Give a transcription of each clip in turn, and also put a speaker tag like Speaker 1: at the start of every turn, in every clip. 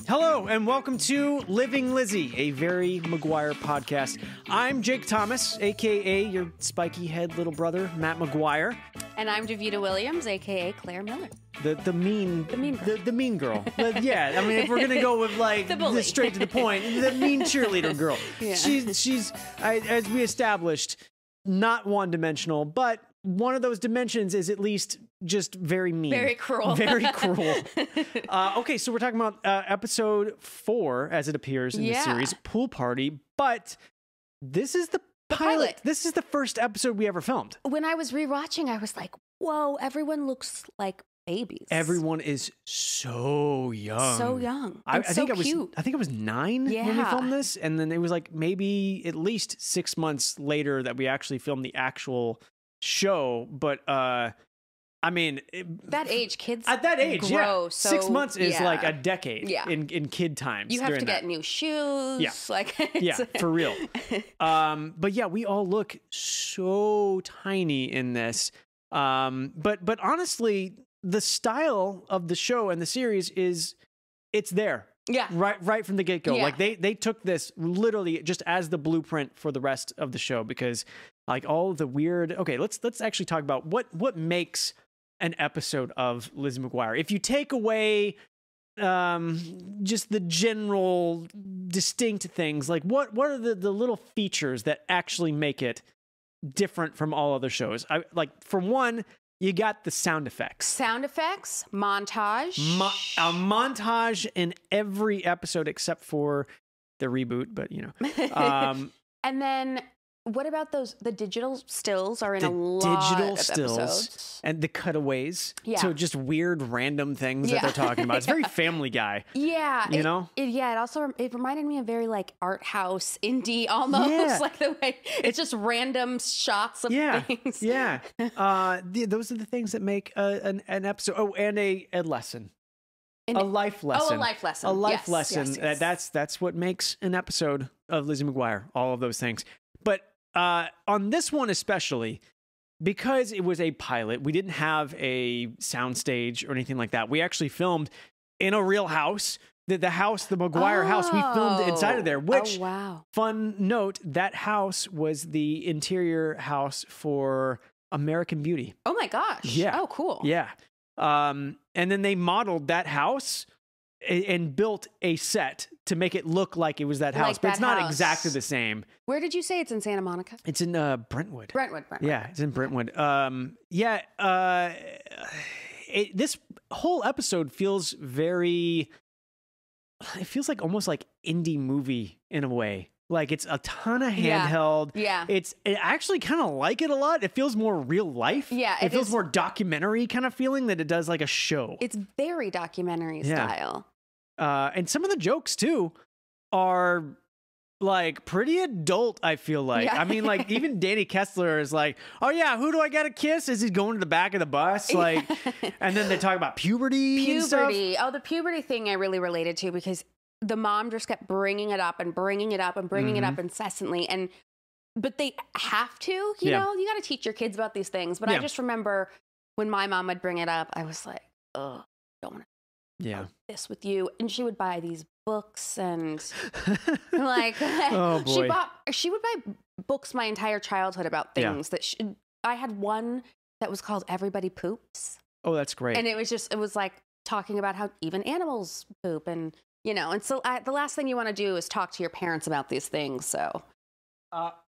Speaker 1: Hello, and welcome to Living Lizzy, a very McGuire podcast. I'm Jake Thomas, a.k.a. your spiky head little brother, Matt McGuire.
Speaker 2: And I'm Davida Williams, a.k.a. Claire Miller.
Speaker 1: The mean girl. The mean girl. Yeah, I mean, if we're going to go with, like, the straight to the point, the mean cheerleader girl. Yeah. She's as we established, not one-dimensional, but one of those dimensions is at least just very mean.
Speaker 2: Very cruel.
Speaker 1: Very cruel. Okay, so we're talking about episode 4, as it appears in the series, Pool Party, but this is the pilot. This is the first episode we ever filmed.
Speaker 2: When I was rewatching, I was like, whoa, everyone looks like babies.
Speaker 1: Everyone is so young.
Speaker 2: So young.
Speaker 1: I think I was 9 when we filmed this, and then it was like maybe at least 6 months later that we actually filmed the actual show. But I mean,
Speaker 2: that age, kids
Speaker 1: at that age,
Speaker 2: grow, so
Speaker 1: 6 months is like a decade in kid times.
Speaker 2: You have to get new shoes.
Speaker 1: Yeah,
Speaker 2: like
Speaker 1: for real. But yeah, we all look so tiny in this. But honestly, the style of the show and the series it's there.
Speaker 2: Yeah.
Speaker 1: Right from the get-go.
Speaker 2: Yeah.
Speaker 1: Like they took this literally just as the blueprint for the rest of the show, because like all the weird. Okay, let's actually talk about what makes an episode of Lizzie McGuire. If you take away just the general distinct things, like what are the little features that actually make it different from all other shows? For one, you got the sound effects.
Speaker 2: Sound effects, montage.
Speaker 1: A montage in every episode except for the reboot, but you know.
Speaker 2: And then what about the digital stills are in a lot of episodes.
Speaker 1: And the cutaways.
Speaker 2: Yeah.
Speaker 1: So just weird random things that they're talking about. It's very Family Guy.
Speaker 2: Yeah.
Speaker 1: You know?
Speaker 2: It reminded me of very like art house indie almost. Yeah. Like the way it's just random shots of things.
Speaker 1: Yeah. Those are the things that make an episode. Oh, and a lesson. A life lesson.
Speaker 2: Oh, a life lesson.
Speaker 1: A life lesson.
Speaker 2: Yes.
Speaker 1: That's what makes an episode of Lizzie McGuire. All of those things. But on this one especially, because it was a pilot, we didn't have a soundstage or anything like that. We actually filmed in a real house. The McGuire house, we filmed inside of there, which, fun note, that house was the interior house for American Beauty.
Speaker 2: Oh my gosh.
Speaker 1: Yeah.
Speaker 2: Oh, cool.
Speaker 1: Yeah. And then they modeled that house and built a set to make it look like it was that house, but it's not exactly the same.
Speaker 2: Where did you say it's in Santa Monica?
Speaker 1: It's in Brentwood.
Speaker 2: Brentwood.
Speaker 1: Yeah, it's in Brentwood. This whole episode feels it feels like almost like indie movie in a way. Like it's a ton of handheld.
Speaker 2: Yeah.
Speaker 1: I actually kind of like it a lot. It feels more real life.
Speaker 2: Yeah.
Speaker 1: It feels more documentary kind of feeling than it does like a show.
Speaker 2: It's very documentary style.
Speaker 1: And some of the jokes too are like pretty adult, I feel like. Yeah. I mean, like even Danny Kessler is like, oh yeah, who do I gotta kiss as he's going to the back of the bus? Like, and then they talk about puberty and stuff.
Speaker 2: Oh, the puberty thing I really related to, because the mom just kept bringing it up and bringing it up and bringing it up incessantly. But they have to, you know, you got to teach your kids about these things. But I just remember when my mom would bring it up, I was like, oh, don't want to do this with you. And she would buy these books and like,
Speaker 1: oh boy.
Speaker 2: She would buy books my entire childhood about things that I had one that was called Everybody Poops.
Speaker 1: Oh, that's great.
Speaker 2: And it was like talking about how even animals poop and, you know, and so the last thing you want to do is talk to your parents about these things. So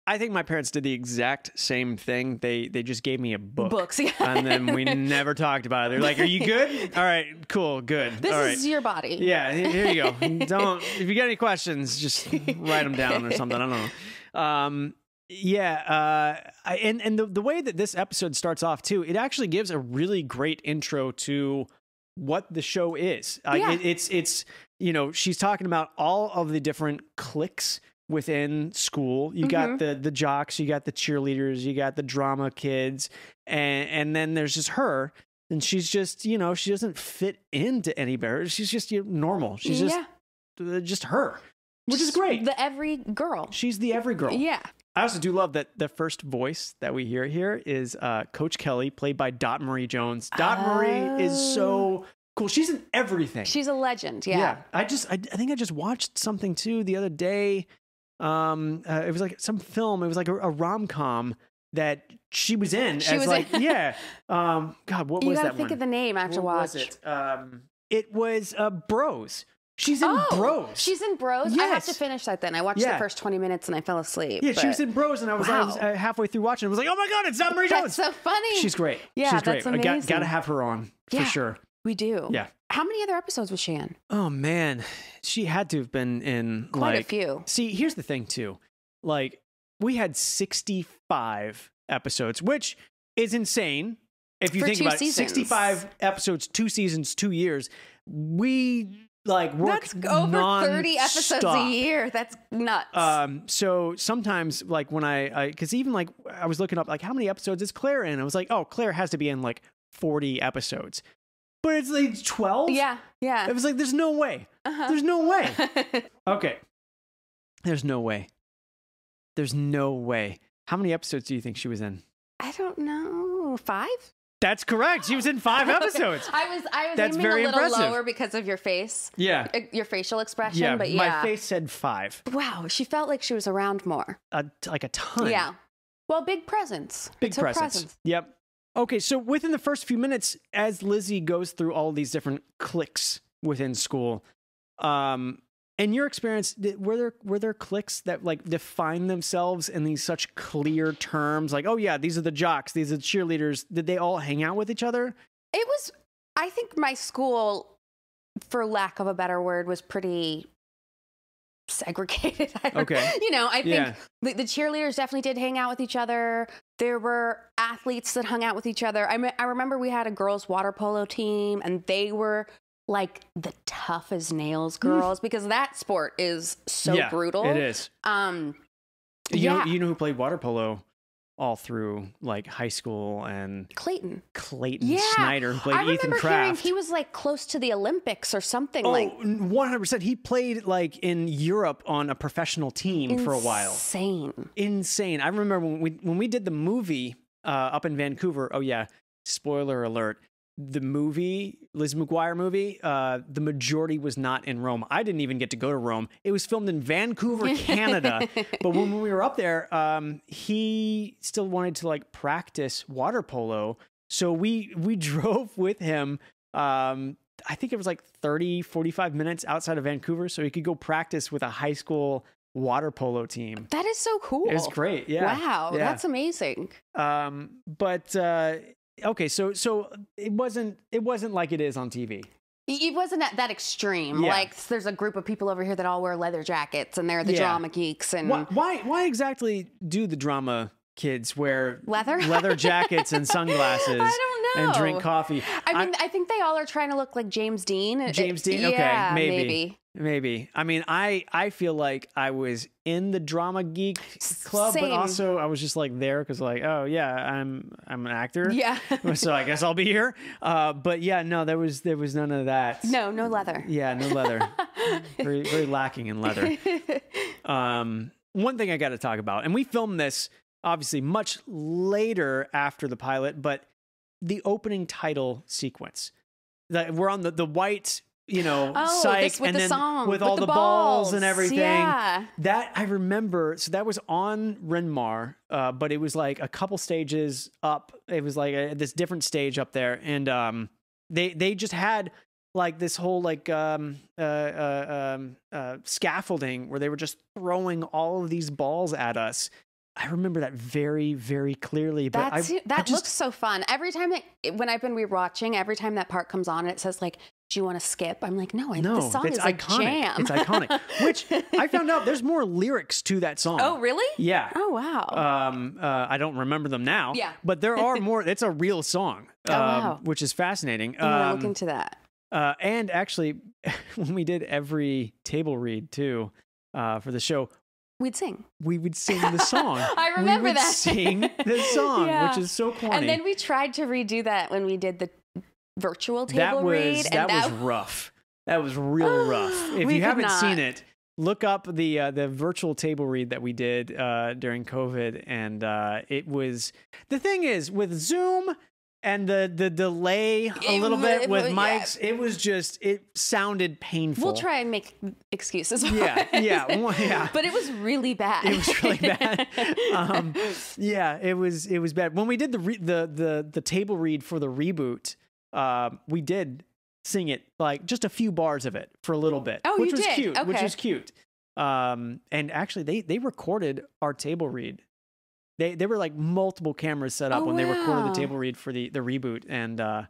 Speaker 1: I think my parents did the exact same thing. They just gave me a book.
Speaker 2: Books, yeah.
Speaker 1: And then we never talked about it. They're like, are you good? All right, cool, good.
Speaker 2: This is your body.
Speaker 1: Yeah, here you go. If you got any questions, just write them down or something. I don't know. And the way that this episode starts off too, it actually gives a really great intro to what the show is. It's you know, she's talking about all of the different cliques within school. You got the jocks, you got the cheerleaders, you got the drama kids, and then there's just her, and she's just, you know, she doesn't fit into anybody. She's just normal. She's just her, which is great.
Speaker 2: The every girl.
Speaker 1: She's the every girl.
Speaker 2: Yeah.
Speaker 1: I also do love that the first voice that we hear here is Coach Kelly, played by Dot Marie Jones. Dot Marie is so cool. She's in everything.
Speaker 2: She's a legend. Yeah.
Speaker 1: I think I just watched something too the other day. It was like some film. It was like a rom-com that she was in. Yeah. God, what was that one?
Speaker 2: You gotta think of the name after watch.
Speaker 1: Was it? It was Bros. She's in Bros.
Speaker 2: She's in Bros?
Speaker 1: Yes.
Speaker 2: I have to finish that then. I watched the first 20 minutes and I fell asleep.
Speaker 1: Yeah, she was in Bros, and I was halfway through watching. I was like, oh my God, it's Marie Jones.
Speaker 2: That's so funny.
Speaker 1: She's great.
Speaker 2: Yeah,
Speaker 1: she's great.
Speaker 2: that's amazing.
Speaker 1: Gotta have her on for sure.
Speaker 2: We do.
Speaker 1: Yeah.
Speaker 2: How many other episodes was she in?
Speaker 1: Oh man, she had to have been in
Speaker 2: quite a few.
Speaker 1: See, here's the thing too. Like, we had 65 episodes, which is insane. If you think about it, 65 episodes, 2 seasons, 2 years. We work
Speaker 2: that's over 30 episodes a year. That's nuts.
Speaker 1: So sometimes when because even I was looking up how many episodes is Claire in? I was like, oh, Claire has to be in 40 episodes, but it's like 12.
Speaker 2: Yeah.
Speaker 1: It was like, there's no way. There's no way. Okay. There's no way. There's no way. How many episodes do you think she was in?
Speaker 2: I don't know. 5?
Speaker 1: That's correct. She was in 5 episodes.
Speaker 2: I was
Speaker 1: That's
Speaker 2: aiming
Speaker 1: very
Speaker 2: a little
Speaker 1: impressive.
Speaker 2: lower because of your face.
Speaker 1: Yeah.
Speaker 2: Your facial expression.
Speaker 1: Yeah,
Speaker 2: but
Speaker 1: my face said 5.
Speaker 2: Wow. She felt like she was around more.
Speaker 1: Like a ton.
Speaker 2: Yeah. Well, big presence.
Speaker 1: Big presence. Yep. Okay, so within the first few minutes, as Lizzie goes through all these different cliques within school, in your experience, were there cliques that define themselves in these such clear terms? Like, oh yeah, these are the jocks, these are the cheerleaders. Did they all hang out with each other?
Speaker 2: I think my school, for lack of a better word, was pretty segregated.
Speaker 1: Okay.
Speaker 2: I think the cheerleaders definitely did hang out with each other. There were athletes that hung out with each other. I remember we had a girls' water polo team, and they were the tough as nails girls because that sport is so brutal.
Speaker 1: It is. You know who played water polo all through high school? And Clayton Snyder, who played Ethan Kraft.
Speaker 2: I remember hearing he was close to the Olympics or something.
Speaker 1: 100%. He played in Europe on a professional team for a while. Insane. I remember when we did the movie up in Vancouver. Oh yeah, spoiler alert. The movie, Lizzie McGuire movie, the majority was not in Rome. I didn't even get to go to Rome. It was filmed in Vancouver, Canada. But when we were up there, he still wanted to practice water polo. So we drove with him. I think it was 30, 45 minutes outside of Vancouver so he could go practice with a high school water polo team.
Speaker 2: That is so cool.
Speaker 1: It was great. Yeah.
Speaker 2: Wow. Yeah. That's amazing.
Speaker 1: Okay, so it wasn't like it is on TV.
Speaker 2: It wasn't that extreme.
Speaker 1: Yeah.
Speaker 2: There's a group of people over here that all wear leather jackets, and they're the drama geeks. And
Speaker 1: why exactly do the drama kids wear
Speaker 2: leather
Speaker 1: jackets and sunglasses?
Speaker 2: I don't know.
Speaker 1: And drink coffee.
Speaker 2: I think they all are trying to look like James Dean.
Speaker 1: James Dean.
Speaker 2: Yeah,
Speaker 1: Okay, maybe. I mean, I feel like I was in the drama geek club, but also I was just there because oh yeah, I'm an actor.
Speaker 2: Yeah.
Speaker 1: So I guess I'll be here. But yeah, no, there was none of that.
Speaker 2: No leather.
Speaker 1: Yeah, no leather. very, very lacking in leather. One thing I got to talk about, and we filmed this obviously much later after the pilot, but the opening title sequence. We're on the white, psych, and then
Speaker 2: song,
Speaker 1: with all the balls and everything.
Speaker 2: Yeah.
Speaker 1: That I remember. So that was on Bryn Mawr, but it was a couple stages up. It was this different stage up there, and they just had this whole scaffolding where they were just throwing all of these balls at us. I remember that very, very clearly. But
Speaker 2: that looks so fun. Every time when I've been rewatching, every time that part comes on and it says do you want to skip? I'm like, no, the song is
Speaker 1: iconic.
Speaker 2: Jam.
Speaker 1: It's iconic. Which I found out there's more lyrics to that song.
Speaker 2: Oh, really?
Speaker 1: Yeah.
Speaker 2: Oh, wow.
Speaker 1: I don't remember them now.
Speaker 2: Yeah.
Speaker 1: But there are more. It's a real song.
Speaker 2: Wow.
Speaker 1: Which is fascinating.
Speaker 2: I'm gonna look into that.
Speaker 1: And actually, when we did every table read too for the show,
Speaker 2: we'd sing.
Speaker 1: We would sing the song.
Speaker 2: I remember that.
Speaker 1: Sing the song, which is so corny.
Speaker 2: And then we tried to redo that when we did the virtual table read.
Speaker 1: That was rough. That was real rough. If you haven't seen it, look up the virtual table read that we did during COVID, and it was. The thing is with Zoom, and the delay a little bit with mics, it sounded painful.
Speaker 2: We'll try and make excuses.
Speaker 1: Yeah.
Speaker 2: But it was really bad.
Speaker 1: It was really bad. It was bad. When we did the table read for the reboot, we did sing it, like just a few bars of it for a little bit, which was cute. Okay. Which was cute. And actually, they recorded our table read. They were like multiple cameras set up when they recorded the table read for the reboot, and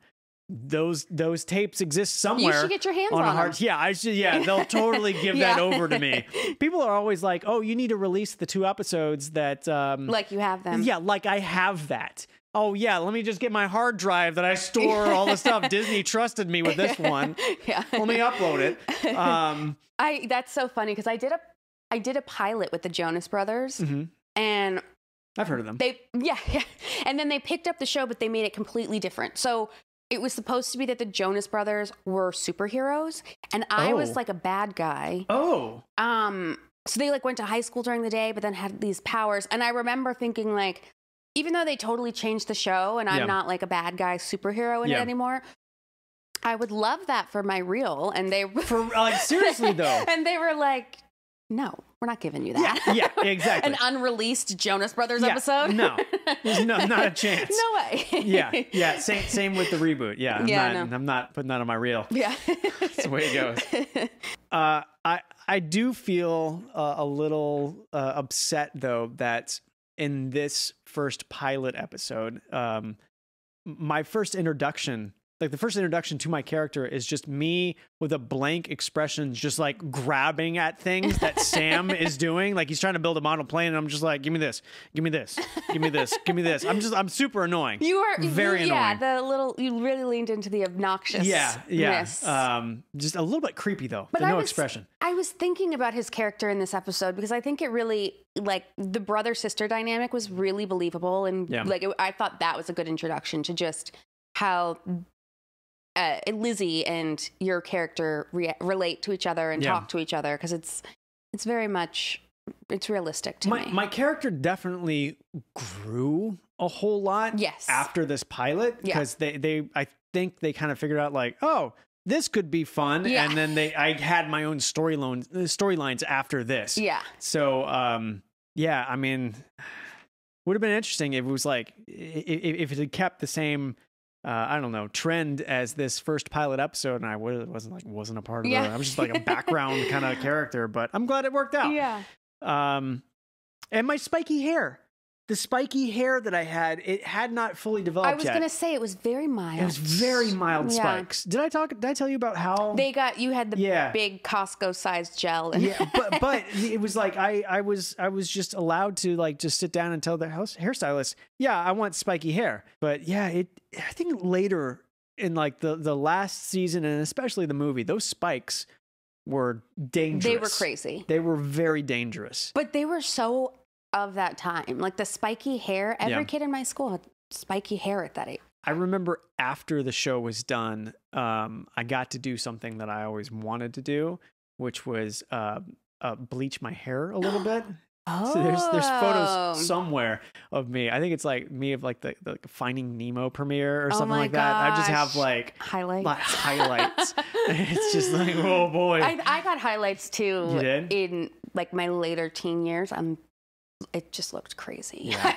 Speaker 1: those tapes exist somewhere.
Speaker 2: You should get your hands on them.
Speaker 1: Yeah, I should. Yeah, they'll totally give that over to me. People are always like, "Oh, you need to release the 2 episodes that
Speaker 2: like you have them."
Speaker 1: Yeah, like I have that. Oh yeah, let me just get my hard drive that I store all the stuff. Disney trusted me with this one. Yeah, let me upload it.
Speaker 2: That's so funny because I did a pilot with the Jonas Brothers, and
Speaker 1: I've heard of them.
Speaker 2: And then they picked up the show, but they made it completely different. So it was supposed to be that the Jonas Brothers were superheroes, and I was like a bad guy.
Speaker 1: Oh.
Speaker 2: So they like went to high school during the day, but then had these powers. And I remember thinking like, even though they totally changed the show, and I'm not like a bad guy superhero in it anymore, I would love that for my reel. And they
Speaker 1: like seriously though,
Speaker 2: and they were like, no, we're not giving you that.
Speaker 1: Yeah, exactly.
Speaker 2: An unreleased Jonas Brothers episode?
Speaker 1: No, there's not a chance.
Speaker 2: No way.
Speaker 1: Yeah. Same with the reboot. Yeah, I'm not putting that on my reel.
Speaker 2: Yeah,
Speaker 1: that's the way it goes. I do feel a little upset though that in this first pilot episode, my first introduction. Like the first introduction to my character is just me with a blank expression, just like grabbing at things that Sam is doing. Like he's trying to build a model plane, and I'm just like, give me this, give me this, give me this, give me this. I'm super annoying.
Speaker 2: You are
Speaker 1: very annoying.
Speaker 2: Yeah, you really leaned into the obnoxious.
Speaker 1: Yeah. Just a little bit creepy though. But no expression.
Speaker 2: I was thinking about his character in this episode because I think it really, like, the brother-sister dynamic was really believable, and I thought that was a good introduction to just how Lizzie and your character relate to each other and talk to each other, because it's very much, it's realistic to me.
Speaker 1: My character definitely grew a whole lot after this pilot, because I think they kind of figured out like, oh, this could be fun, and then I had my own storylines after this. So I mean, would have been interesting if it was like if it had kept the same I don't know, trend as this first pilot episode, and I wasn't a part of it. I was just like a background kind of character, but I'm glad it worked out.
Speaker 2: Yeah.
Speaker 1: And my spiky hair. The spiky hair that I had, it had not fully developed yet.
Speaker 2: I was going to say it was very mild.
Speaker 1: It was very mild spikes. Did I tell you about how
Speaker 2: you had the big Costco sized gel?
Speaker 1: But it was like I was just allowed to like just sit down and tell the hairstylist, I want spiky hair. But I think later in like the last season, and especially the movie, those spikes were dangerous.
Speaker 2: They were crazy.
Speaker 1: They were very dangerous.
Speaker 2: But they were so of that time, like the spiky hair. Every kid in my school had spiky hair at that age.
Speaker 1: I remember after the show was done, I got to do something that I always wanted to do, which was bleach my hair a little bit. So there's photos somewhere of me. I think it's like me of like the Finding Nemo premiere or something like that. I just have like highlights. It's just like, oh boy.
Speaker 2: I got highlights too.
Speaker 1: You did?
Speaker 2: In like my later teen years. It just looked crazy.
Speaker 1: Yeah.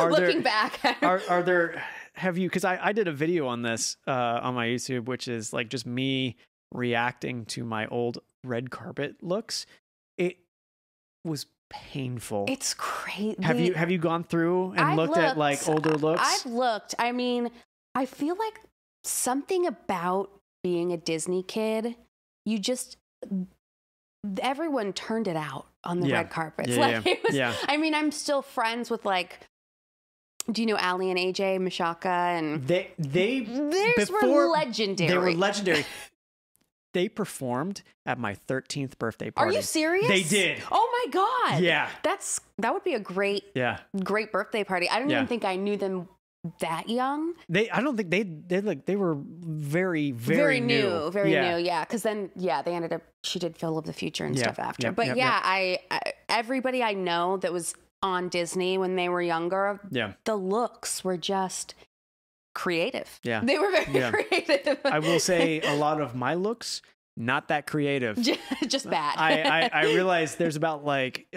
Speaker 2: Looking back.
Speaker 1: Are there, have you, because I did a video on this on my YouTube, which is like just me reacting to my old red carpet looks. It was painful.
Speaker 2: It's crazy.
Speaker 1: Have you gone through and looked at like older looks?
Speaker 2: I've looked. I mean, I feel like something about being a Disney kid, everyone turned it out on the red carpets. I mean, I'm still friends with like, do you know Allie and AJ Mashaka? And theirs were legendary.
Speaker 1: They were legendary. They performed at my 13th birthday party.
Speaker 2: Are you serious?
Speaker 1: They did.
Speaker 2: Oh my God.
Speaker 1: Yeah.
Speaker 2: That would be a great birthday party. I don't even think I knew them that young.
Speaker 1: I don't think they were very, very new.
Speaker 2: Very new. Yeah. Cause then, she did Phil of the Future and stuff after. But I everybody I know that was on Disney when they were younger, the looks were just creative.
Speaker 1: Yeah.
Speaker 2: They were very creative.
Speaker 1: I will say a lot of my looks, not that creative.
Speaker 2: Just bad.
Speaker 1: I realized there's about like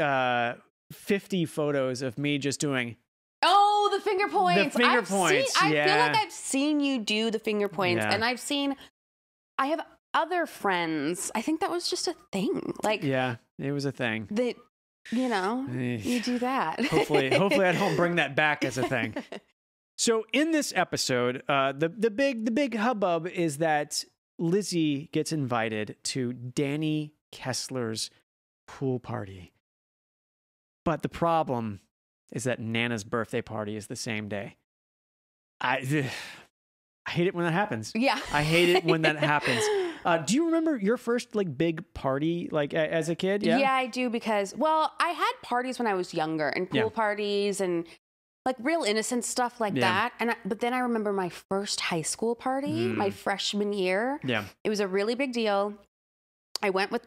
Speaker 1: 50 photos of me just doing.
Speaker 2: Oh, the finger points.
Speaker 1: The finger points.
Speaker 2: I feel like I've seen you do the finger points, and I have other friends. I think that was just a thing. Like,
Speaker 1: yeah, it was a thing.
Speaker 2: That, you do that.
Speaker 1: Hopefully I don't bring that back as a thing. So in this episode, the big hubbub is that Lizzie gets invited to Danny Kessler's pool party. But the problem is that Nana's birthday party is the same day. I hate it when that happens.
Speaker 2: Yeah.
Speaker 1: I hate it when that happens. Do you remember your first like big party like as a kid?
Speaker 2: Yeah, I do because, well, I had parties when I was younger and pool parties and like real innocent stuff like that. But then I remember my first high school party, my freshman year.
Speaker 1: Yeah.
Speaker 2: It was a really big deal. I went with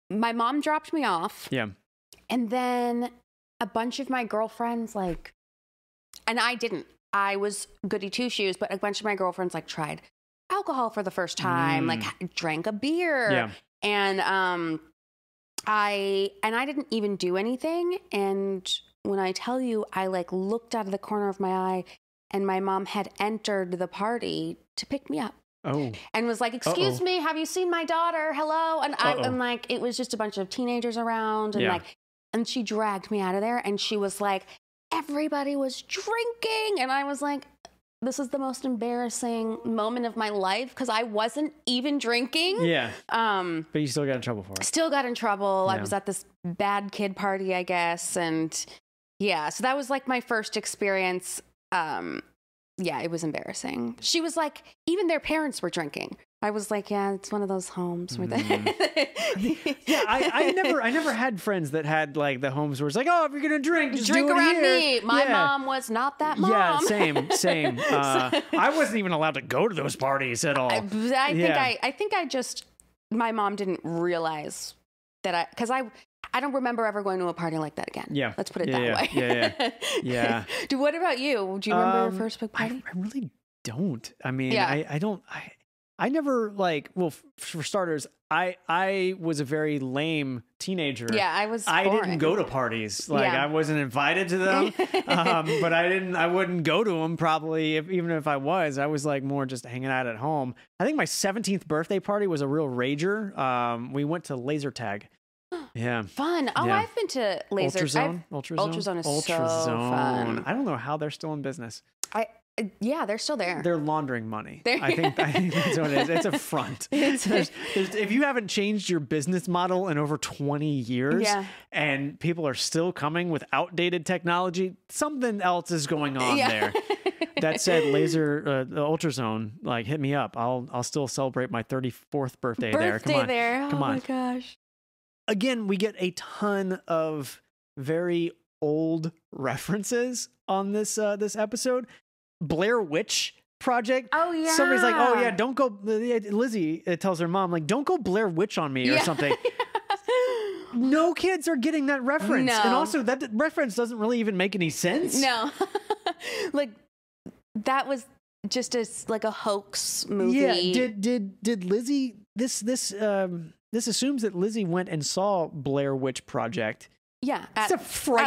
Speaker 2: my mom dropped me off.
Speaker 1: Yeah.
Speaker 2: And then a bunch of my girlfriends and I was goody two shoes, but a bunch of my girlfriends like tried alcohol for the first time, like drank a beer.
Speaker 1: Yeah.
Speaker 2: And I didn't even do anything. And when I tell you, I like looked out of the corner of my eye and my mom had entered the party to pick me up.
Speaker 1: Oh.
Speaker 2: And was like, excuse me, have you seen my daughter? Hello. And I'm like, it was just a bunch of teenagers around and and she dragged me out of there and she was like, everybody was drinking. And I was like, this is the most embarrassing moment of my life because I wasn't even drinking.
Speaker 1: Yeah. But you still got in trouble for it.
Speaker 2: Still got in trouble. Yeah. I was at this bad kid party, I guess. And yeah, so that was like my first experience. Yeah, it was embarrassing. She was like, even their parents were drinking. I was like, yeah, it's one of those homes where
Speaker 1: yeah, I never had friends that had like the homes where it's like, oh, if you're gonna drink, just
Speaker 2: drink
Speaker 1: do it
Speaker 2: around
Speaker 1: here.
Speaker 2: me. My mom was not that mom.
Speaker 1: Yeah, same. I wasn't even allowed to go to those parties at all.
Speaker 2: I think my mom didn't realize that because I don't remember ever going to a party like that again. Yeah. Let's put it that way.
Speaker 1: Yeah.
Speaker 2: Dude, what about you? Do you remember your first big party?
Speaker 1: I really don't. I mean, I never like, well, for starters, I was a very lame teenager.
Speaker 2: Yeah, I
Speaker 1: didn't go to parties. Like I wasn't invited to them. But I wouldn't go to them probably even if I was like more just hanging out at home. I think my 17th birthday party was a real rager. We went to laser tag. Yeah.
Speaker 2: Fun. Oh, yeah. I've been to laser.
Speaker 1: Ultrazone
Speaker 2: is so fun.
Speaker 1: I don't know how they're still in business.
Speaker 2: Yeah, they're still there.
Speaker 1: They're laundering money. I think that's what it is. It's a front. If you haven't changed your business model in over 20 years and people are still coming with outdated technology, something else is going on there. That said, laser ultrazone, like hit me up. I'll still celebrate my 34th birthday there. Come on.
Speaker 2: Oh my gosh.
Speaker 1: Again, we get a ton of very old references on this episode. Blair Witch Project.
Speaker 2: Oh yeah.
Speaker 1: Somebody's like, oh yeah, don't go. Lizzie tells her mom, like, don't go Blair Witch on me or something. No kids are getting that reference, and also that reference doesn't really even make any sense.
Speaker 2: No, like that was just like a hoax movie.
Speaker 1: Yeah. Did Lizzie? This assumes that Lizzie went and saw Blair Witch Project.
Speaker 2: Yeah,
Speaker 1: at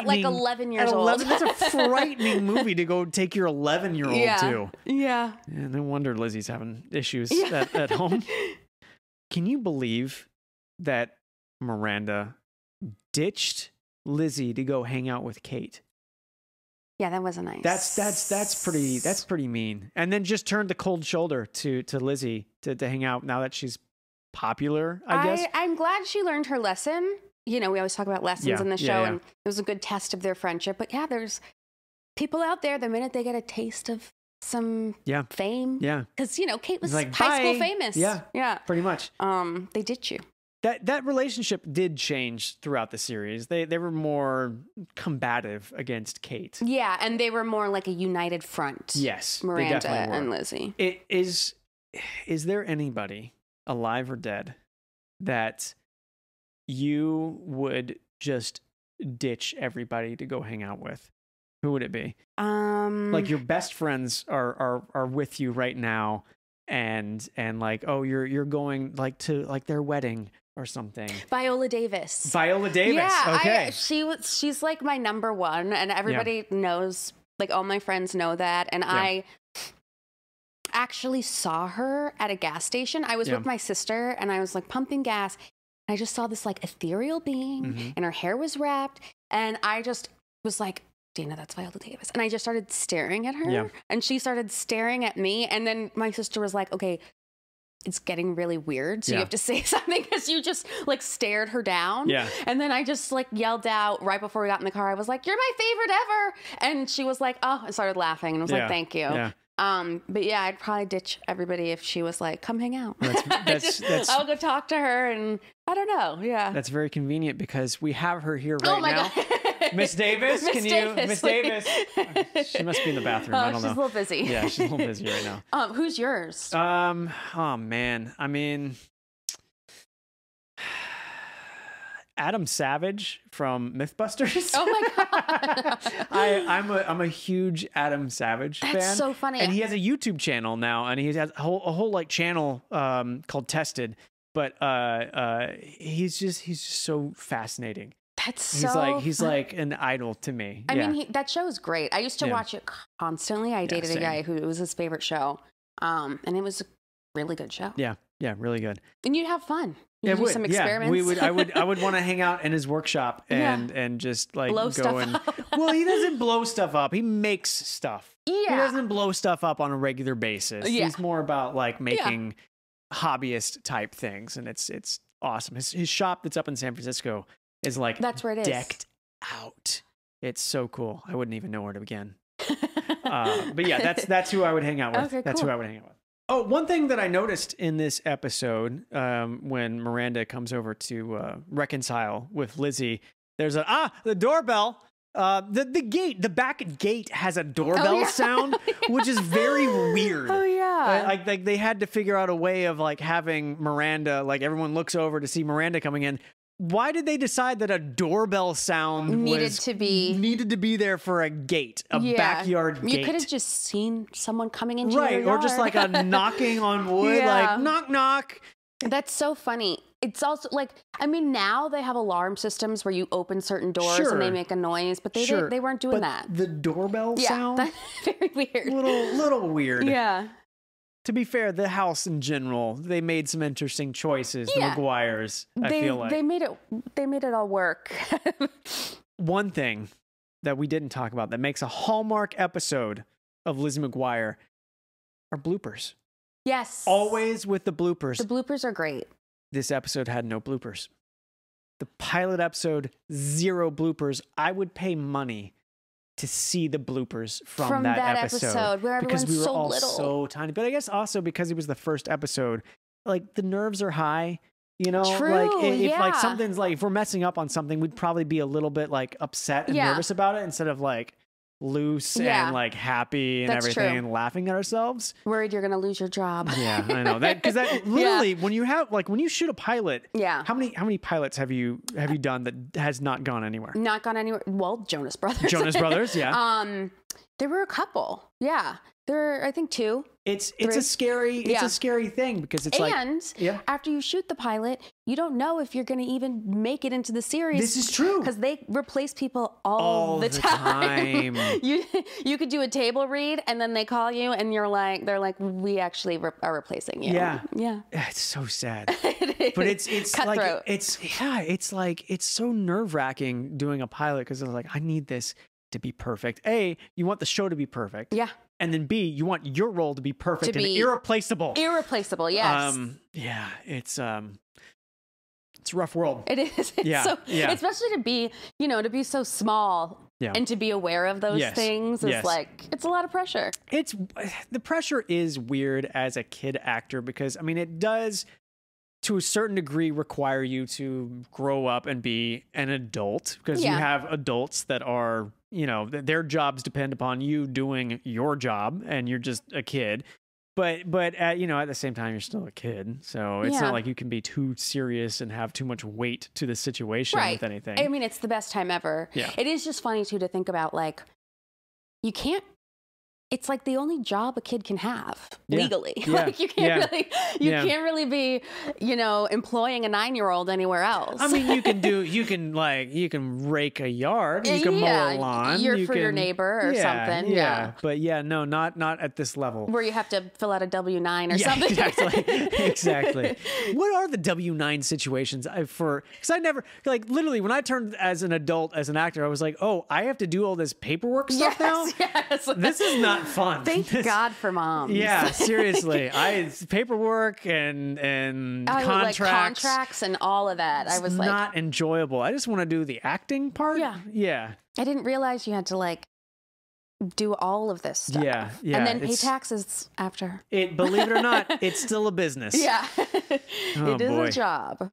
Speaker 2: like 11 years old.
Speaker 1: That's a frightening movie to go take your 11-year-old to.
Speaker 2: Yeah.
Speaker 1: No wonder Lizzie's having issues at home. Can you believe that Miranda ditched Lizzie to go hang out with Kate?
Speaker 2: Yeah, that wasn't nice.
Speaker 1: That's pretty mean. And then just turned the cold shoulder to Lizzie to hang out now that she's popular, I guess.
Speaker 2: I'm glad she learned her lesson. You know, we always talk about lessons in the show, and it was a good test of their friendship. But yeah, there's people out there, the minute they get a taste of some fame. Yeah. Because, Kate was like, high school famous.
Speaker 1: Yeah. Yeah. Pretty much.
Speaker 2: They ditch you.
Speaker 1: That relationship did change throughout the series. They were more combative against Kate.
Speaker 2: Yeah, and they were more like a united front.
Speaker 1: Yes.
Speaker 2: Miranda and Lizzie.
Speaker 1: Is there anybody, alive or dead, that you would just ditch everybody to go hang out with? Who would it be? Like your best friends are with you right now, and like, oh, you're going like to like their wedding or something.
Speaker 2: Viola Davis.
Speaker 1: Viola Davis.
Speaker 2: Yeah,
Speaker 1: okay.
Speaker 2: She's like my number one, and everybody knows. Like all my friends know that, and I actually saw her at a gas station. I was with my sister, and I was like pumping gas. And I just saw this like ethereal being, and her hair was wrapped, and I just was like, Dana, that's Viola Davis. And I just started staring at her, and she started staring at me, and then my sister was like, okay, it's getting really weird, so you have to say something, because you just like stared her down. And then I just like yelled out right before we got in the car, I was like, you're my favorite ever. And she was like, oh, and started laughing, and I was like, thank you. But yeah, I'd probably ditch everybody if she was like, come hang out. I'll go talk to her, and I don't know.
Speaker 1: That's very convenient, because we have her here right now. God. Miss Davis, Miss Davis? She must be in the bathroom. I don't know.
Speaker 2: She's a little busy.
Speaker 1: Yeah, she's a little busy right now.
Speaker 2: Who's yours?
Speaker 1: Oh man. I mean, Adam Savage from Mythbusters.
Speaker 2: Oh my god.
Speaker 1: I'm a huge Adam Savage fan.
Speaker 2: That's so funny.
Speaker 1: And he has a YouTube channel now, and he has a whole like channel called Tested. But he's just so fascinating. He's like an idol to me.
Speaker 2: I mean, that show is great. I used to watch it constantly. I dated a guy who it was his favorite show, and it was a really good show. Yeah,
Speaker 1: really good.
Speaker 2: And you'd have fun. You'd do some experiments.
Speaker 1: I would want to hang out in his workshop and just like blow stuff up. Well, he doesn't blow stuff up. He makes stuff. Yeah, he doesn't blow stuff up on a regular basis. Yeah. He's more about like making hobbyist type things, and it's awesome. His shop that's up in San Francisco is like that's where it is. Decked out. It's so cool. I wouldn't even know where to begin. But yeah, that's who I would hang out with. Okay, that's who I would hang out with. Oh, one thing that I noticed in this episode, when Miranda comes over to reconcile with Lizzie, there's the doorbell. The gate, the back gate has a doorbell sound, which is very weird. Oh yeah. Like they had to figure out a way of like having Miranda, like everyone looks over to see Miranda coming in. Why did they decide that a doorbell sound needed to be there for a gate, a backyard gate?
Speaker 2: You could have just seen someone coming into your yard.
Speaker 1: Or just like a knocking on wood, like knock, knock.
Speaker 2: That's so funny. It's also like, I mean, now they have alarm systems where you open certain doors and they make a noise, but they weren't doing that.
Speaker 1: The doorbell sound?
Speaker 2: That's very weird.
Speaker 1: Little weird.
Speaker 2: Yeah.
Speaker 1: To be fair, the house in general, they made some interesting choices. The McGuires, I feel like
Speaker 2: they made it all work.
Speaker 1: One thing that we didn't talk about that makes a hallmark episode of Lizzie McGuire are bloopers.
Speaker 2: Yes,
Speaker 1: always with the bloopers.
Speaker 2: The bloopers are great.
Speaker 1: This episode had no bloopers. The pilot episode, 0 bloopers. I would pay money to see the bloopers from that episode
Speaker 2: where
Speaker 1: because we were
Speaker 2: so
Speaker 1: all
Speaker 2: little.
Speaker 1: So tiny. But I guess also because it was the first episode, like the nerves are high, you know.
Speaker 2: True,
Speaker 1: like if like something's like if we're messing up on something, we'd probably be a little bit like upset and nervous about it instead of like loose and like happy and everything and laughing at ourselves.
Speaker 2: Worried you're gonna lose your job.
Speaker 1: Yeah, I know that because that literally when you shoot a pilot. Yeah. How many pilots have you done that has not gone anywhere?
Speaker 2: Not gone anywhere. Well, Jonas Brothers.
Speaker 1: Jonas Brothers. Yeah.
Speaker 2: There were a couple. Yeah. There were, I think 2.
Speaker 1: It's a scary thing because it's
Speaker 2: after you shoot the pilot, you don't know if you're going to even make it into the series.
Speaker 1: This is true
Speaker 2: because they replace people all the time. You could do a table read and then they call you and they're like, we actually are replacing you.
Speaker 1: Yeah. It's so sad, but it's
Speaker 2: cutthroat.
Speaker 1: Like it's so nerve wracking doing a pilot because it's like I need this to be perfect. A, you want the show to be perfect. Yeah. And then B, you want your role to be perfect and irreplaceable.
Speaker 2: Irreplaceable, yes.
Speaker 1: Yeah, it's a rough world.
Speaker 2: It is. Especially to be so small and to be aware of those things is like, it's a lot of pressure.
Speaker 1: The pressure is weird as a kid actor because, I mean, it does to a certain degree require you to grow up and be an adult because you have adults that are, their jobs depend upon you doing your job and you're just a kid. But at the same time, you're still a kid. So it's not like you can be too serious and have too much weight to the situation with anything.
Speaker 2: I mean, it's the best time ever. Yeah. It is just funny too to think about like you can't. It's like the only job a kid can have legally.
Speaker 1: Yeah.
Speaker 2: Like you can't really be, employing a 9-year-old anywhere else.
Speaker 1: I mean, you can rake a yard, you can mow a lawn.
Speaker 2: Your neighbor or something. Yeah.
Speaker 1: But no, not at this level.
Speaker 2: Where you have to fill out a W-9 or something.
Speaker 1: Exactly. What are the W-9 situations because I never, like, literally when I turned as an adult, as an actor, I was like, oh, I have to do all this paperwork stuff now?
Speaker 2: Yes.
Speaker 1: This is not fun.
Speaker 2: Thank God for moms.
Speaker 1: Yeah, seriously. Paperwork and contracts.
Speaker 2: Like contracts and all of that. I was like,
Speaker 1: not enjoyable. I just want to do the acting part. Yeah.
Speaker 2: I didn't realize you had to like do all of this stuff.
Speaker 1: Yeah.
Speaker 2: And then pay taxes after.
Speaker 1: Believe it or not, it's still a business.
Speaker 2: Yeah.
Speaker 1: Oh,
Speaker 2: it is a job.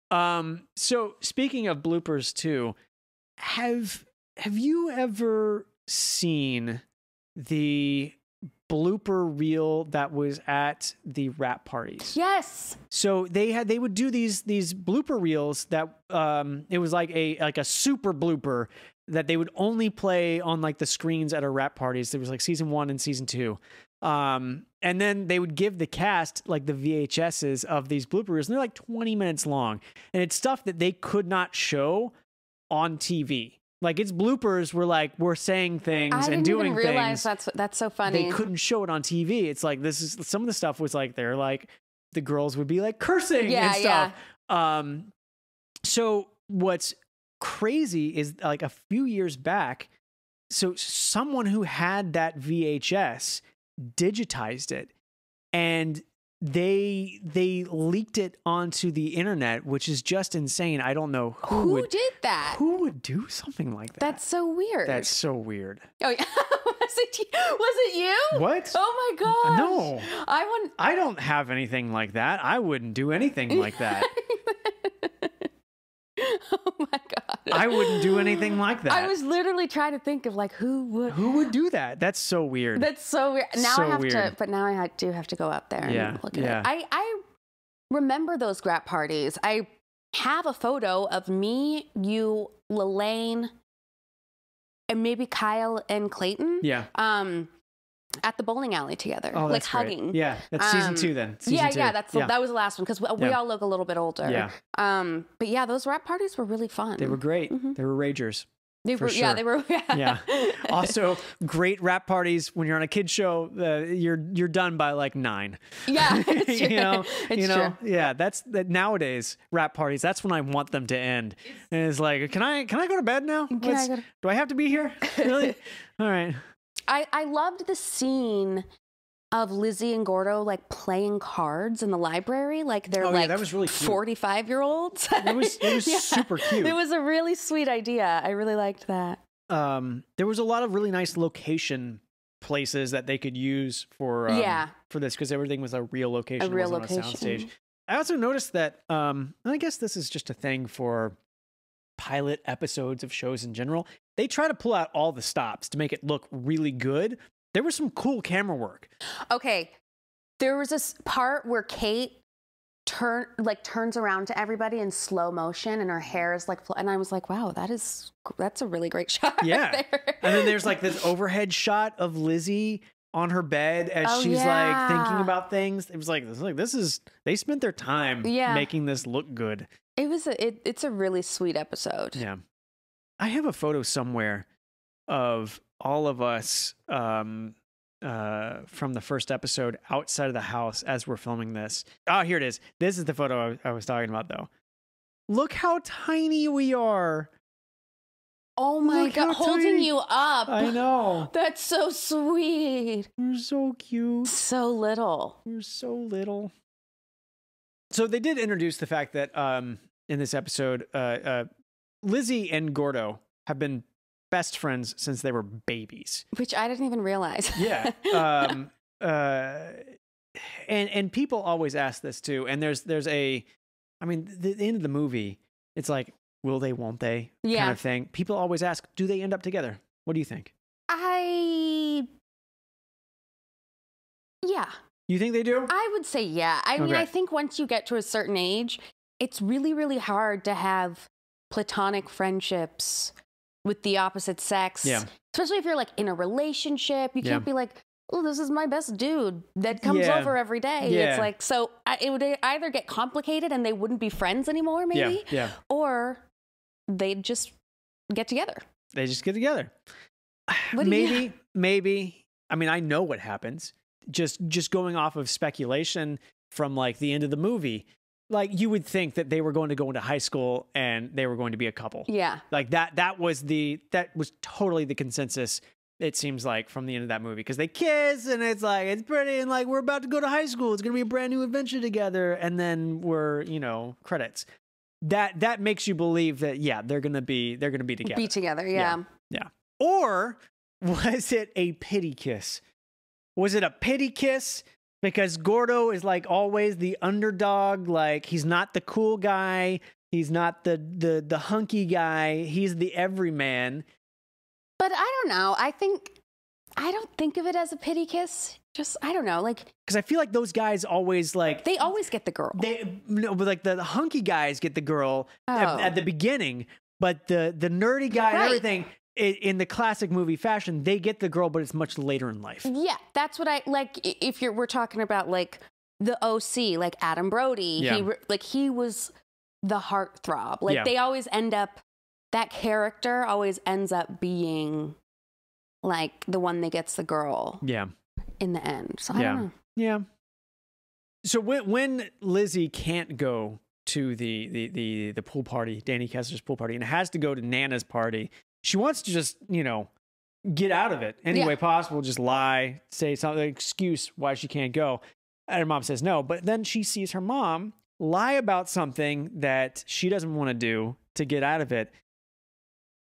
Speaker 1: So speaking of bloopers too, have you ever seen the blooper reel that was at the rap parties?
Speaker 2: Yes.
Speaker 1: So they would do these blooper reels that it was like a super blooper that they would only play on like the screens at our rap parties. There was like season 1 and season 2. And then they would give the cast like the VHSs of these blooper reels, and they're like 20 minutes long. And it's stuff that they could not show on TV. Like, it's bloopers where, like, we're saying things and doing things. I didn't even realize
Speaker 2: that's so funny.
Speaker 1: They couldn't show it on TV. It's like, some of the stuff was like, they're like, the girls would be like cursing and stuff. Yeah. So what's crazy is, like, a few years back, so someone who had that VHS digitized it, and they leaked it onto the internet, which is just insane. I don't know who
Speaker 2: did that.
Speaker 1: Who would do something like that?
Speaker 2: That's so weird.
Speaker 1: That's so weird.
Speaker 2: Oh yeah. Was it you?
Speaker 1: What?
Speaker 2: Oh my god.
Speaker 1: No.
Speaker 2: I
Speaker 1: don't have anything like that. I wouldn't do anything like that.
Speaker 2: Oh my god.
Speaker 1: I wouldn't do anything like that.
Speaker 2: I was literally trying to think of like who would
Speaker 1: do that. That's so weird.
Speaker 2: That's so weird. Now
Speaker 1: so
Speaker 2: I have
Speaker 1: weird.
Speaker 2: now I do have to go up there and look at it. I remember those rap parties. I have a photo of me, you, Lelaine, and maybe Kyle and Clayton.
Speaker 1: Yeah.
Speaker 2: At the bowling alley together,
Speaker 1: like
Speaker 2: that's hugging.
Speaker 1: Great. Yeah, that's season 2 then. Season 2.
Speaker 2: That was the last one because we all look a little bit older.
Speaker 1: Yeah.
Speaker 2: But yeah, those rap parties were really fun.
Speaker 1: They were great.
Speaker 2: Mm-hmm.
Speaker 1: They were ragers.
Speaker 2: They were,
Speaker 1: sure.
Speaker 2: yeah, they were.
Speaker 1: Yeah. Also, great rap parties when you're on a kid's show. You're done by like 9.
Speaker 2: Yeah, it's true.
Speaker 1: It's true. Yeah, that's nowadays rap parties. That's when I want them to end. And it's like, can I go to bed now? Do I have to be here? Really? All right.
Speaker 2: I loved the scene of Lizzie and Gordo like playing cards in the librry. Like they're
Speaker 1: that was really cute.
Speaker 2: 45-year-olds.
Speaker 1: It was super cute.
Speaker 2: It was a really sweet idea. I really liked that.
Speaker 1: There was a lot of really nice location places that they could use for this, because everything was a real location.
Speaker 2: A real
Speaker 1: location. On a soundstage. I also noticed that, and I guess this is just a thing for pilot episodes of shows in general, they try to pull out all the stops to make it look really good. There was some cool camera work. Okay.
Speaker 2: There was this part where Kate turns around to everybody in slow motion and her hair is like, and I was like, wow, that's a really great shot.
Speaker 1: Yeah.
Speaker 2: Right there.
Speaker 1: And then there's like this overhead shot of Lizzie on her bed as she's like thinking about things. It was like they spent their time making this look good.
Speaker 2: It's a really sweet episode.
Speaker 1: Yeah. I have a photo somewhere of all of us from the first episode outside of the house as we're filming this. Oh, here it is. This is the photo I was talking about, though. Look how tiny we are.
Speaker 2: Oh my God, holding you up.
Speaker 1: I know.
Speaker 2: That's so sweet.
Speaker 1: We're so cute.
Speaker 2: So little.
Speaker 1: We're so little. So they did introduce the fact that in this episode, Lizzie and Gordo have been best friends since they were babies.
Speaker 2: Which I didn't even realize.
Speaker 1: Yeah. And people always ask this too. And there's the end of the movie, it's like, will they, won't they kind of thing. People always ask, do they end up together? What do you think?
Speaker 2: Yeah.
Speaker 1: You think they do?
Speaker 2: I would say yeah. I mean, I think once you get to a certain age, it's really, really hard to have platonic friendships with the opposite sex especially if you're like in a relationship, you can't be like, oh, this is my best dude that comes over every day.
Speaker 1: Yeah.
Speaker 2: It's like, so it would either get complicated and they wouldn't be friends anymore, maybe, or they'd just get together.
Speaker 1: They just get together. Maybe. I mean, I know what happens. Just going off of speculation from like the end of the movie, like you would think that they were going to go into high school and they were going to be a couple. Yeah. Like that was totally the consensus. It seems like from the end of that movie, because they kiss and it's like, it's pretty and like, we're about to go to high school. It's going to be a brand new adventure together. And then we're, credits. That makes you believe that, they're going to be together.
Speaker 2: Be together. Yeah.
Speaker 1: Or was it a pity kiss? Was it a pity kiss? Because Gordo is like always the underdog. Like he's not the cool guy. He's not the hunky guy. He's the everyman.
Speaker 2: But I don't know. I don't think of it as a pity kiss. Just, I don't know. Like,
Speaker 1: because I feel like those guys always like,
Speaker 2: they always get the girl.
Speaker 1: But like the hunky guys get the girl at the beginning, but the nerdy guy and everything, in the classic movie fashion, they get the girl, but it's much later in life. Yeah,
Speaker 2: that's what I like. If we're talking about like the OC, like Adam Brody, he was the heartthrob. Like they always end up, that character always ends up being like the one that gets the girl. Yeah. In the end. So I don't know. Yeah.
Speaker 1: So when Lizzie can't go to the pool party, Danny Kessler's pool party, and has to go to Nana's party, she wants to just, get out of it any way possible, just lie, say something, excuse why she can't go. And her mom says no. But then she sees her mom lie about something that she doesn't want to do to get out of it.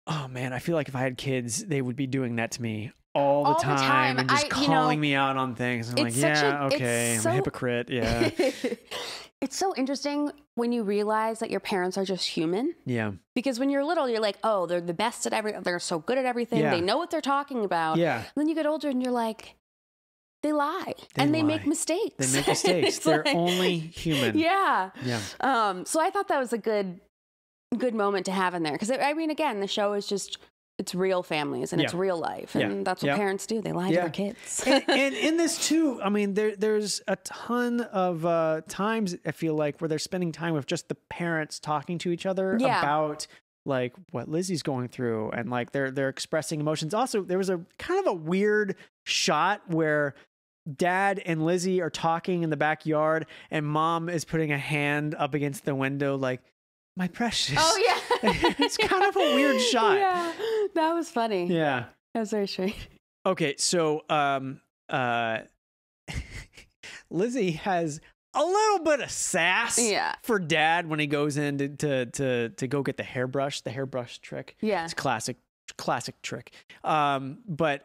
Speaker 1: Oh man, I feel like if I had kids, they would be doing that to me all the time and just calling me out on things. I'm like, okay, I'm a hypocrite. Yeah.
Speaker 2: It's so interesting when you realize that your parents are just human. Yeah. Because when you're little, you're like, oh, they're the best at everything. They're so good at everything. Yeah. They know what they're talking about. Yeah. And then you get older and you're like, they lie. They make mistakes.
Speaker 1: They make mistakes. They're like, only human.
Speaker 2: Yeah. Yeah. So I thought that was a good moment to have in there. Because I mean, again, the show is just, it's real families and it's real life. And that's what parents do. They lie to their kids.
Speaker 1: and in this too, I mean, there's a ton of times I feel like where they're spending time with just the parents talking to each other about like what Lizzie's going through, and like they're expressing emotions. Also, there was a kind of a weird shot where Dad and Lizzie are talking in the backyard and Mom is putting a hand up against the window like, my precious. Oh, yeah. It's kind of a weird shot.
Speaker 2: Yeah, that was funny. Yeah. That was very strange.
Speaker 1: Okay, so Lizzie has a little bit of sass for Dad when he goes in to go get the hairbrush trick. Yeah. It's classic trick. But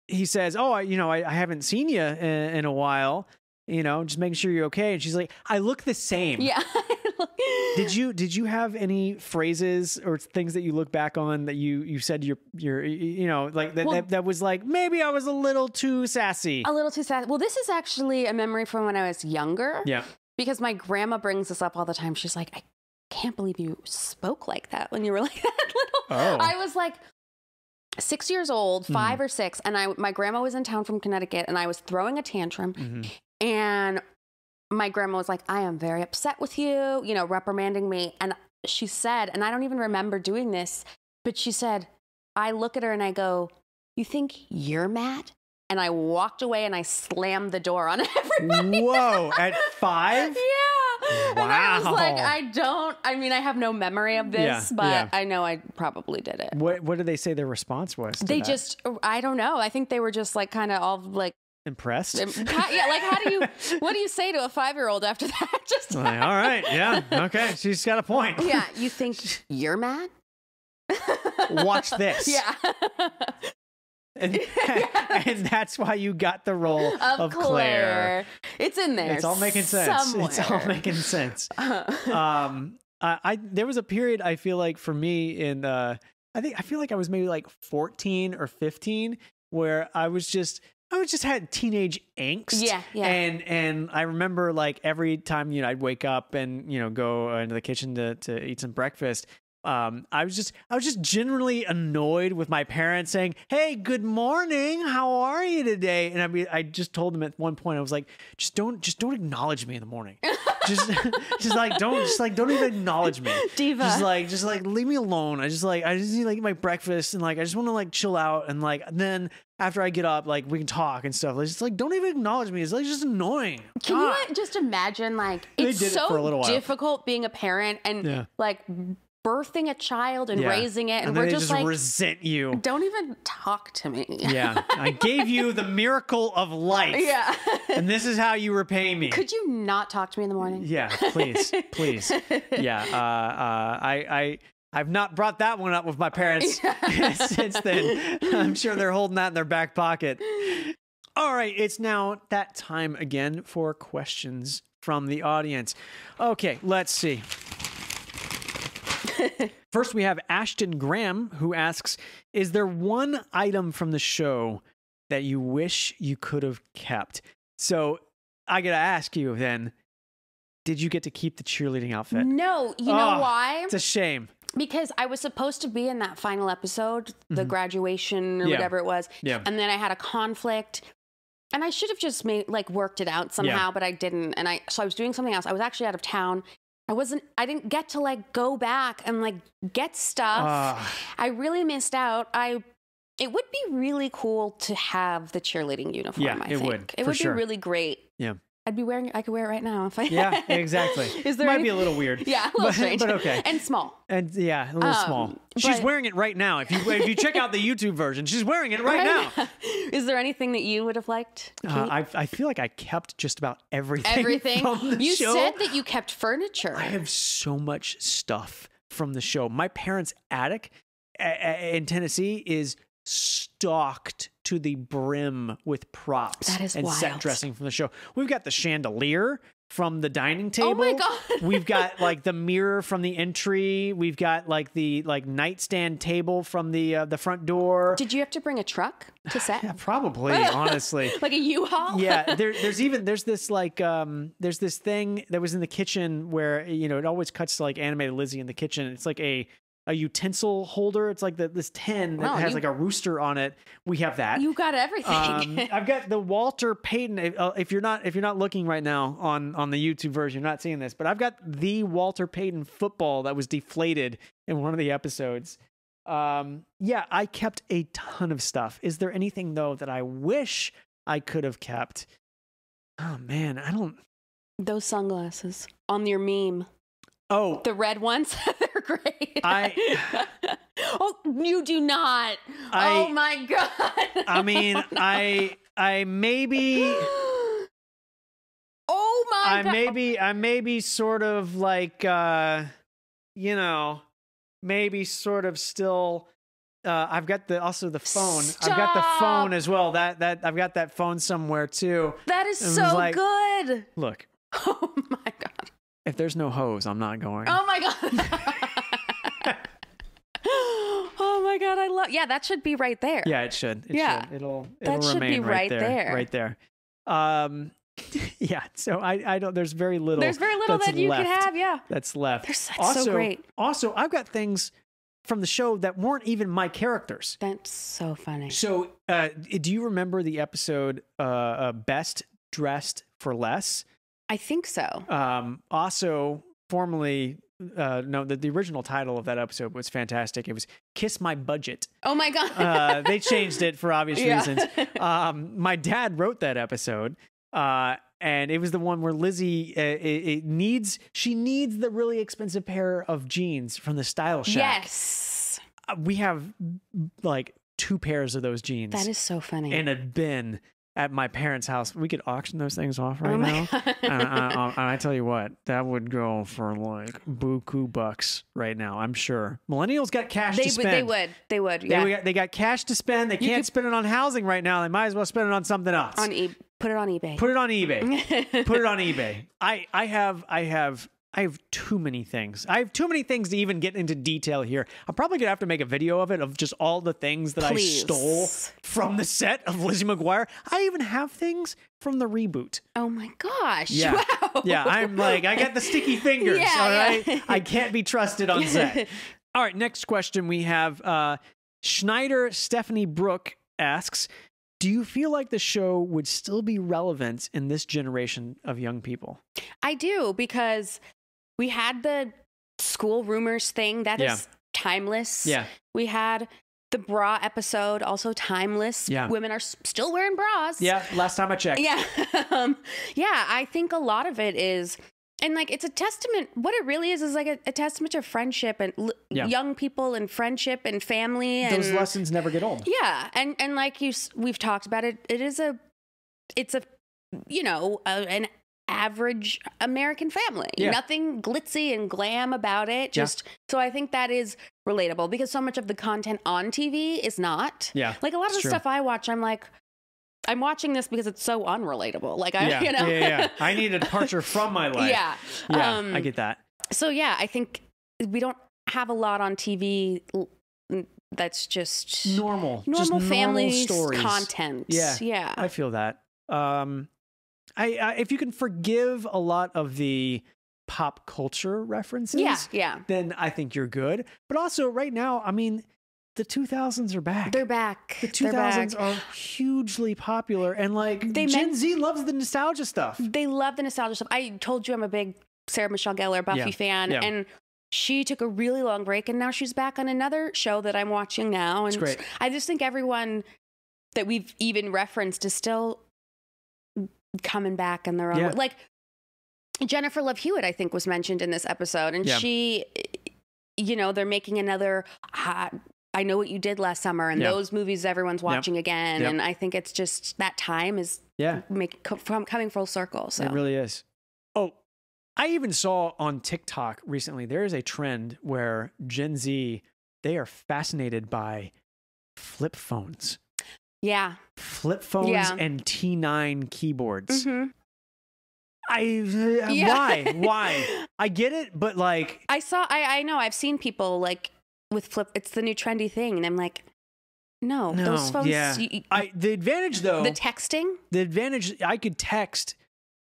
Speaker 1: he says, oh, I haven't seen you in a while. Just making sure you're okay. And she's like, I look the same. Yeah. Did you have any phrases or things that you look back on that you said you're like that was like, maybe I was a little too sassy?
Speaker 2: A little too sassy. Well, this is actually a memory from when I was younger. Yeah. Because my grandma brings this up all the time. She's like, I can't believe you spoke like that when you were like that little. Oh. I was like 6 years old, 5 or 6, and my grandma was in town from Connecticut, and I was throwing a tantrum, and my grandma was like, I am very upset with you, reprimanding me. And she said, and I don't even remember doing this, but she said, I look at her and I go, you think you're mad? And I walked away and I slammed the door on everybody.
Speaker 1: Whoa, at 5?
Speaker 2: Yeah. Wow. And I was like, I have no memory of this, but I know I probably did it.
Speaker 1: What did they say their response was to that?
Speaker 2: I don't know. I think they were just like kind of all like,
Speaker 1: impressed?
Speaker 2: What do you say to a 5-year-old after that? Just
Speaker 1: like, all right. Yeah. Okay. She's got a point.
Speaker 2: Yeah. You think you're mad?
Speaker 1: Watch this.
Speaker 2: Yeah.
Speaker 1: And that's why you got the role of Claire.
Speaker 2: It's in there.
Speaker 1: It's all making sense.
Speaker 2: Somewhere.
Speaker 1: It's all making sense. There was a period I feel like for me in I feel like I was maybe like 14 or 15 where I just had teenage angst. Yeah, yeah. And I remember like every time, I'd wake up and, go into the kitchen to eat some breakfast, I was just generally annoyed with my parents saying, "Hey, good morning. How are you today?" And I just told them at one point, I was like, just don't acknowledge me in the morning. just don't even acknowledge me.
Speaker 2: Diva.
Speaker 1: Just like leave me alone. I just need to eat my breakfast and like I just want to like chill out and like then after I get up, like we can talk and stuff. It's just like don't even acknowledge me. It's like just annoying.
Speaker 2: Can you just imagine like it's so difficult being a parent and like birthing a child and raising it, and we're just like
Speaker 1: resent you.
Speaker 2: Don't even talk to me.
Speaker 1: Yeah, I gave you the miracle of life. Yeah, and this is how you repay me.
Speaker 2: Could you not talk to me in the morning?
Speaker 1: Yeah, please. Yeah, I've not brought that one up with my parents since then. I'm sure they're holding that in their back pocket. All right, it's now that time again for questions from the audience. Okay, let's see. First, we have Ashton Graham, who asks, is there one item from the show that you wish you could have kept? So I got to ask you then, did you get to keep the cheerleading outfit?
Speaker 2: No. You know why?
Speaker 1: It's a shame.
Speaker 2: Because I was supposed to be in that final episode, the graduation or whatever it was. Yeah. And then I had a conflict. And I should have just worked it out somehow, but I didn't. And so I was doing something else. I was actually out of town. I didn't get to like go back and like get stuff. I really missed out. It would be really cool to have the cheerleading uniform.
Speaker 1: Yeah, it would.
Speaker 2: It would be really great.
Speaker 1: Yeah.
Speaker 2: I could wear it right now if I.
Speaker 1: Yeah, exactly. Might be a little weird.
Speaker 2: Yeah, a little strange,
Speaker 1: but okay.
Speaker 2: And small.
Speaker 1: And yeah, a little small. She's wearing it right now. If you check out the YouTube version, she's wearing it right now.
Speaker 2: Is there anything that you would have liked?
Speaker 1: I feel like I kept just about everything.
Speaker 2: Everything.
Speaker 1: From the
Speaker 2: you
Speaker 1: show.
Speaker 2: said that you kept furniture.
Speaker 1: I have so much stuff from the show. My parents' attic in Tennessee is stocked to the brim with props and
Speaker 2: wild.
Speaker 1: Set dressing from the show. We've got the chandelier from the dining table.
Speaker 2: Oh my God.
Speaker 1: We've got like the mirror from the entry. We've got like the nightstand table from the front door.
Speaker 2: Did you have to bring a truck to set?
Speaker 1: Yeah, probably, honestly.
Speaker 2: Like a U-Haul?
Speaker 1: Yeah, there's this thing that was in the kitchen where it always cuts to like animated Lizzie in the kitchen. It's like a utensil holder. It's like this tin that has like a rooster on it. We have that.
Speaker 2: You got everything.
Speaker 1: I've got the Walter Payton. If you're not looking right now on the YouTube version, you're not seeing this, but I've got the Walter Payton football that was deflated in one of the episodes. Yeah, I kept a ton of stuff. Is there anything though that I wish I could have kept? Oh man, I don't.
Speaker 2: Those sunglasses on your meme.
Speaker 1: Oh,
Speaker 2: the red ones. They're great. Oh, you do not. Oh my God.
Speaker 1: I mean, I maybe.
Speaker 2: Oh my God.
Speaker 1: I maybe sort of like, maybe sort of still. I've got the phone.
Speaker 2: Stop.
Speaker 1: I've got the phone as well. That I've got that phone somewhere too.
Speaker 2: That is so good.
Speaker 1: Look.
Speaker 2: Oh my God.
Speaker 1: If there's no hose, I'm not going.
Speaker 2: Oh my God. Oh my God. Yeah, that should be right there.
Speaker 1: Yeah, it should. It'll
Speaker 2: that should
Speaker 1: remain
Speaker 2: be right there.
Speaker 1: Right there. Yeah. So I don't, there's very little
Speaker 2: that you can have. Yeah.
Speaker 1: That's left.
Speaker 2: That's so great.
Speaker 1: Also, I've got things from the show that weren't even my characters.
Speaker 2: That's so funny.
Speaker 1: So, do you remember the episode, Best Dressed for Less?
Speaker 2: I think so.
Speaker 1: Also, formerly, the original title of that episode was fantastic. It was Kiss My Budget.
Speaker 2: Oh my God.
Speaker 1: They changed it for obvious reasons. My dad wrote that episode. And it was the one where Lizzie needs the really expensive pair of jeans from the Style Shack.
Speaker 2: Yes.
Speaker 1: We have like 2 pairs of those jeans.
Speaker 2: That is so funny.
Speaker 1: In a bin at my parents' house. We could auction those things off right now. And I tell you what, that would go for like buku bucks right now, I'm sure. Millennials got cash to spend.
Speaker 2: They would. Yeah.
Speaker 1: They got cash to spend. They can't spend it on housing right now. They might as well spend it on something else.
Speaker 2: Put it on eBay.
Speaker 1: Put it on eBay. Put it on eBay. I have too many things. I have too many things to even get into detail here. I'm probably going to have to make a video of it, of just all the things that I stole from the set of Lizzie McGuire. I even have things from the reboot.
Speaker 2: Oh my gosh.
Speaker 1: Yeah.
Speaker 2: Wow.
Speaker 1: Yeah, I'm like, I got the sticky fingers, all right? I can't be trusted on set. All right, next question we have Schneider Stephanie Brooke asks, do you feel like the show would still be relevant in this generation of young people?
Speaker 2: I do, because we had the school rumors thing that is timeless.
Speaker 1: Yeah.
Speaker 2: We had the bra episode, also timeless.
Speaker 1: Yeah.
Speaker 2: Women are still wearing bras.
Speaker 1: Yeah, last time I checked.
Speaker 2: Yeah. Yeah, I think a lot of it is, and like it's a testament, what it really is like a testament to friendship and young people and friendship and family. And
Speaker 1: those lessons never get old.
Speaker 2: Yeah. And like we've talked about it, it's a, you know, an average American family.
Speaker 1: Yeah.
Speaker 2: Nothing glitzy and glam about it. Just so I think that is relatable, because so much of the content on TV is not.
Speaker 1: Yeah.
Speaker 2: Like a lot of the stuff I watch, I'm like, I'm watching this because it's so unrelatable. Like I, you know,
Speaker 1: I need a departure from my life.
Speaker 2: Yeah.
Speaker 1: I get that.
Speaker 2: So yeah, I think we don't have a lot on TV that's just
Speaker 1: normal
Speaker 2: family
Speaker 1: stories.
Speaker 2: Content. Yeah.
Speaker 1: I feel that. I if you can forgive a lot of the pop culture references, then I think you're good. But also right now, I mean, the 2000s are back.
Speaker 2: They're back.
Speaker 1: The 2000s are hugely popular, and like Gen Z loves the nostalgia stuff.
Speaker 2: They love the nostalgia stuff. I told you I'm a big Sarah Michelle Gellar Buffy fan, and she took a really long break, and now she's back on another show that I'm watching now. And
Speaker 1: it's great.
Speaker 2: I just think everyone that we've even referenced is still coming back in their own way. Like Jennifer Love Hewitt, I think, was mentioned in this episode, and she, you know, they're making another I Know What You Did Last Summer, and those movies everyone's watching again. And I think it's just that time is coming full circle. So
Speaker 1: it really is. Oh, I even saw on TikTok recently, there is a trend where Gen Z, they are fascinated by flip phones.
Speaker 2: Yeah.
Speaker 1: Flip phones and T9 keyboards.
Speaker 2: Mm-hmm.
Speaker 1: Why? I get it, but like
Speaker 2: I know I've seen people like with flip, it's the new trendy thing, and I'm like, no, those phones.
Speaker 1: Yeah. The advantage though,
Speaker 2: the texting.
Speaker 1: The advantage, I could text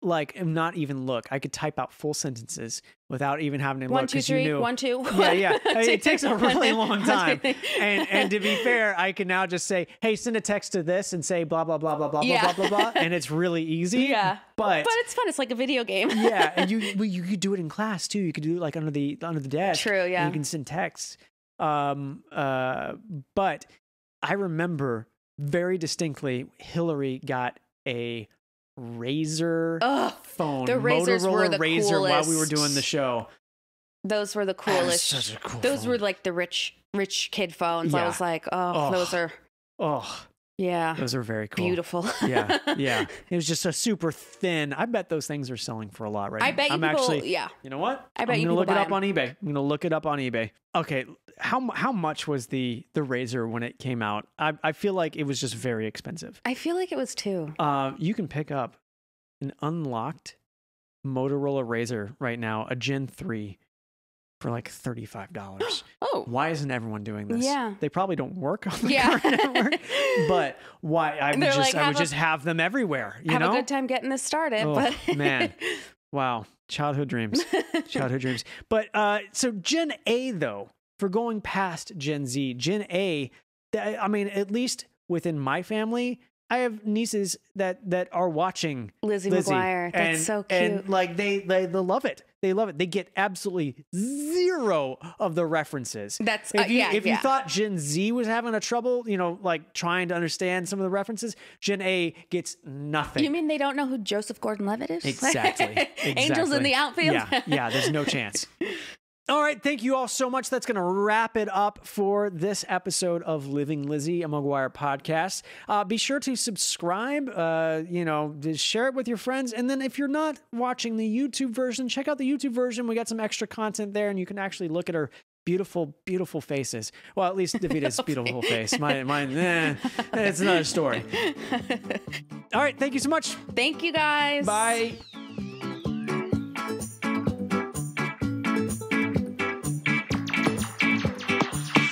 Speaker 1: like and not even look. I could type out full sentences without even having to look.
Speaker 2: 1, 2, 3, 1, 2.
Speaker 1: Yeah. It takes a really long time. And to be fair, I can now just say, hey, send a text to this and say blah blah blah blah blah blah blah blah, and it's really easy.
Speaker 2: Yeah.
Speaker 1: But
Speaker 2: it's fun. It's like a video game.
Speaker 1: Yeah, and you could do it in class too. You could do it like under the desk.
Speaker 2: True. Yeah.
Speaker 1: And you can send texts. But I remember very distinctly Hillary got a Razor phone.
Speaker 2: The Razors were the
Speaker 1: Razor
Speaker 2: coolest.
Speaker 1: while we were doing the show.
Speaker 2: Those were the coolest.
Speaker 1: Such a cool
Speaker 2: those
Speaker 1: phone.
Speaker 2: were like the rich kid phones.
Speaker 1: Yeah.
Speaker 2: I was like, those are. Yeah.
Speaker 1: Those are very cool.
Speaker 2: Beautiful.
Speaker 1: Yeah. It was just a super thin. I bet those things are selling for a lot right now.
Speaker 2: I bet you people,
Speaker 1: You know what?
Speaker 2: I bet
Speaker 1: I'm
Speaker 2: you
Speaker 1: gonna
Speaker 2: people
Speaker 1: look it up
Speaker 2: buy
Speaker 1: on eBay. I'm gonna look it up on eBay. Okay, how much was the Razor when it came out? I feel like it was just very expensive.
Speaker 2: I feel like it was too.
Speaker 1: You can pick up an unlocked Motorola Razor right now, a Gen 3, for like $35.
Speaker 2: Oh.
Speaker 1: Why isn't everyone doing this?
Speaker 2: Yeah.
Speaker 1: They probably don't work on the current network. But why? I would just have them everywhere. You know?
Speaker 2: Have a good time getting this started.
Speaker 1: Oh, man. Wow. Childhood dreams. But so Gen A, though, for going past Gen Z, Gen A, I mean, at least within my family, I have nieces that are watching
Speaker 2: Lizzie McGuire. That's so cute.
Speaker 1: And like they love it. They love it. They get absolutely zero of the references.
Speaker 2: That's
Speaker 1: if you thought Gen Z was having a trouble, you know, like trying to understand some of the references, Gen A gets nothing.
Speaker 2: You mean they don't know who Joseph Gordon-Levitt is?
Speaker 1: Exactly.
Speaker 2: Angels in the outfield.
Speaker 1: Yeah. There's no chance. All right, thank you all so much. That's going to wrap it up for this episode of Living Lizzie, a McGuire podcast. Be sure to subscribe, share it with your friends. And then if you're not watching the YouTube version, check out the YouTube version. We got some extra content there, and you can actually look at our beautiful, beautiful faces. Well, at least Davida's beautiful face. Mine, it's another story. All right, thank you so much.
Speaker 2: Thank you, guys.
Speaker 1: Bye.